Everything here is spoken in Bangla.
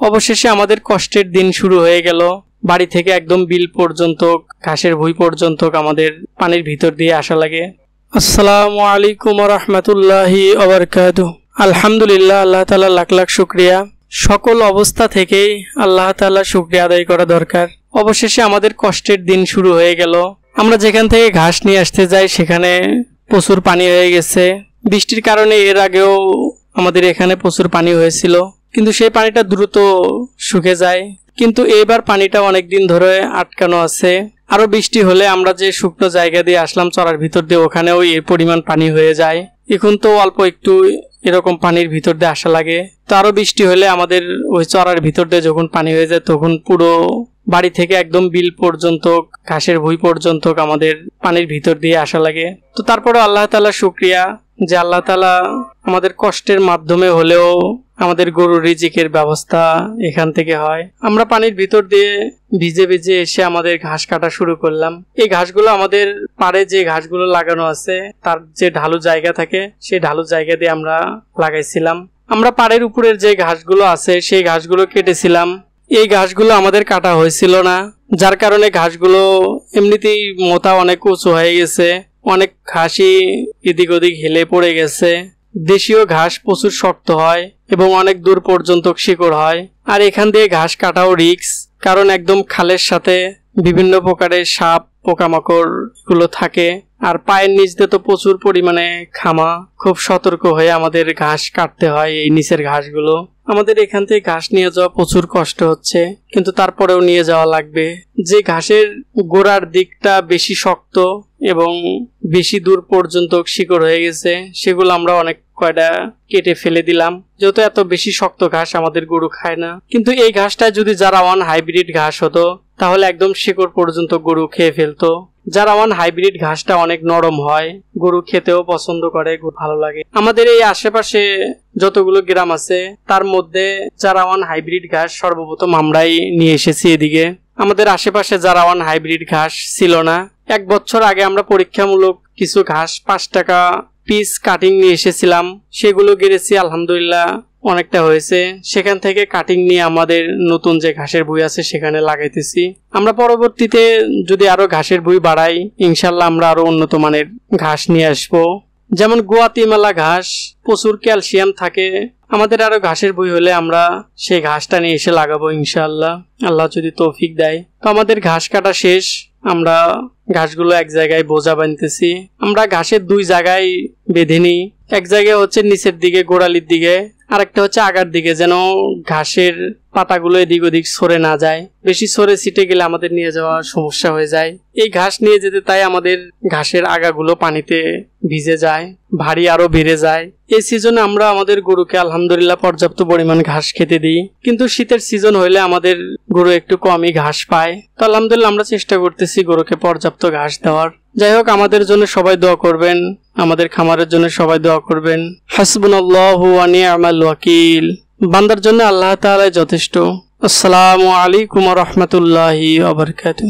অবশেষে আমাদের কষ্টের দিন শুরু হয়ে গেল। বাড়ি থেকে একদম বিল পর্যন্ত, ঘাসের ভুঁই পর্যন্ত আমাদের পানির ভিতর দিয়ে আসা লাগে। আসসালামু আলাইকুম ওয়া রাহমাতুল্লাহি ওয়া বারাকাতুহু। আলহামদুলিল্লাহ, আল্লাহ তাআলা লাখ লাখ শুকরিয়া। সকল অবস্থা থেকেই আল্লাহ তাআলা শুকরিয়া আদায় করা দরকার। অবশেষে আমাদের কষ্টের দিন শুরু হয়ে গেল। আমরা যেখান থেকে ঘাস নিয়ে আসতে যাই সেখানে প্রচুর পানি হয়ে গেছে। বৃষ্টির কারণে এর আগেও আমাদের এখানে প্রচুর পানি হয়েছিল, কিন্তু সেই পানিটা দ্রুত শুকে যায়। কিন্তু এবার পানিটা অনেকদিন ধরে আটকানো আছে। আরো বৃষ্টি হলে আমরা যে শুকনো জায়গা দিয়ে আসলাম চড়ার ভিতর দিয়ে, ওখানেও এর পরিমাণ পানি হয়ে যায়। এখন তো অল্প একটু এরকম পানির ভিতর দিয়ে আসা লাগে, তো আরো বৃষ্টি হলে আমাদের ওই চড়ার ভিতর দিয়ে যখন পানি হয়ে যায় তখন পুরো বাড়ি থেকে একদম বিল পর্যন্ত, ঘাসের ভুঁই পর্যন্ত আমাদের পানির ভিতর দিয়ে আসা লাগে। তো তারপরে আল্লাহ তাআলা শুকরিয়া যে আল্লাহ তাআলা আমাদের কষ্টের মাধ্যমে হলেও আমাদের গরুর রিজিকের ব্যবস্থা এখান থেকে হয়। আমরা পানির ভিতর দিয়ে ভিজে ভিজে এসে আমাদের ঘাস কাটা শুরু করলাম। এই ঘাসগুলো আমাদের পাড়ে যে ঘাসগুলো লাগানো আছে তার যে ঢালু জায়গা থাকে সেই ঢালু জায়গা দিয়ে আমরা লাগাইছিলাম। আমরা পাড়ের উপরের যে ঘাসগুলো আছে সেই ঘাসগুলো কেটেছিলাম। এই ঘাসগুলো আমাদের কাটা হয়েছিল না, যার কারণে ঘাসগুলো এমনিতেই মোটা অনেক উঁচু হয়ে গেছে। অনেক ঘাসই এদিক ওদিক হেলে পড়ে গেছে। দেশীয় ঘাস প্রচুর শক্ত হয় এবং অনেক দূর পর্যন্ত শিকড় হয়। আর এখান দিয়ে ঘাস কাটাও রিস্ক, কারণ একদম খালের সাথে বিভিন্ন প্রকারের সাপ পোকামাকড় গুলো থাকে। আর পায়ের নিচ দিয়ে তো প্রচুর পরিমাণে খামা। খুব সতর্ক হয়ে আমাদের ঘাস কাটতে হয় এই নিচের ঘাসগুলো। আমাদের এখান থেকে ঘাস নিয়ে যাওয়া প্রচুর কষ্ট হচ্ছে, কিন্তু তারপরেও নিয়ে যাওয়া লাগবে। যে ঘাসের গোড়ার দিকটা বেশি শক্ত এবং বেশি দূর পর্যন্ত শিকড় হয়ে গেছে সেগুলো আমরা অনেক কয়টা কেটে ফেলে দিলাম, যেহেতু এত বেশি শক্ত ঘাস আমাদের গরু খায় না। কিন্তু এই ঘাসটা যদি জারাওয়ান হাইব্রিড ঘাস হতো তাহলে একদম শিকড় পর্যন্ত গরু খেয়ে ফেলতো। জারাওয়ান হাইব্রিড ঘাসটা অনেক নরম হয়, গরু খেতেও পছন্দ করে, ভালো লাগে। আমাদের এই আশেপাশে যতগুলো গ্রাম আছে তার মধ্যে জারাওয়ান হাইব্রিড ঘাস সর্বপ্রথম আমরাই নিয়ে এসেছি এদিকে। আমাদের আশেপাশে জারাওয়ান হাইব্রিড ঘাস ছিল না। 1 বছর আগে আমরা পরীক্ষামূলক কিছু ঘাস 5 টাকা পিস কাটিং নিয়ে এসেছিলাম, সেগুলো গেড়েছি, আলহামদুলিল্লাহ অনেকটা হয়েছে। সেখান থেকে কাটিং নিয়ে আমাদের নতুন যে ঘাসের ভুঁই আছে সেখানে লাগাইতেছি। আমরা পরবর্তীতে যদি আরো ঘাসের ভুঁই বাড়াই ইনশাল্লাহ আমরা আরো উন্নত মানের ঘাস নিয়ে আসবো। যেমন গুয়াতিমালা ঘাস, প্রচুর ক্যালসিয়াম থাকে। আমাদের আরো ঘাসের ভুঁই হলে আমরা সেই ঘাসটা নিয়ে এসে লাগাবো ইনশাল্লাহ, আল্লাহ যদি তৌফিক দেয়। তো আমাদের ঘাস কাটা শেষ, আমরা ঘাসগুলো এক জায়গায় বোঝা বানতেছি। আমরা ঘাসের 2 জায়গায় বেঁধে নিই, এক জায়গায় হচ্ছে নিচের দিকে গোড়ালির দিকে, আরেকটা হচ্ছে আগার দিকে, যেন ঘাসের পাতাগুলো এদিক ওদিক সরে না যায়। বেশি সরে ছিটে গেলে আমাদের নিয়ে যাওয়া সমস্যা হয়ে যায়। এই ঘাস নিয়ে যেতে তাই আমাদের ঘাসের আগাগুলো পানিতে ভিজে যায়, ভারী আরো বেড়ে যায়। এই সিজনে আমরা আমাদের গরুকে আলহামদুলিল্লাহ পর্যাপ্ত পরিমাণ ঘাস খেতে দিই, কিন্তু শীতের সিজন হইলে আমাদের গরু একটু কমই ঘাস পায়। তো আলহামদুলিল্লাহ আমরা চেষ্টা করতেছি গরুকে পর্যাপ্ত ঘাস দেওয়ার। যাই হোক, আমাদের জন্য সবাই দোয়া করবেন, আমাদের খামারের জন্য সবাই দোয়া করবেন। হাসবুনাল্লাহু ওয়া নি'মাল ওয়াকিল। বান্দার জন্য আল্লাহ তাআলাই যথেষ্ট। আসসালামু আলাইকুম ওয়া রাহমাতুল্লাহি ওয়া বারাকাতুহু।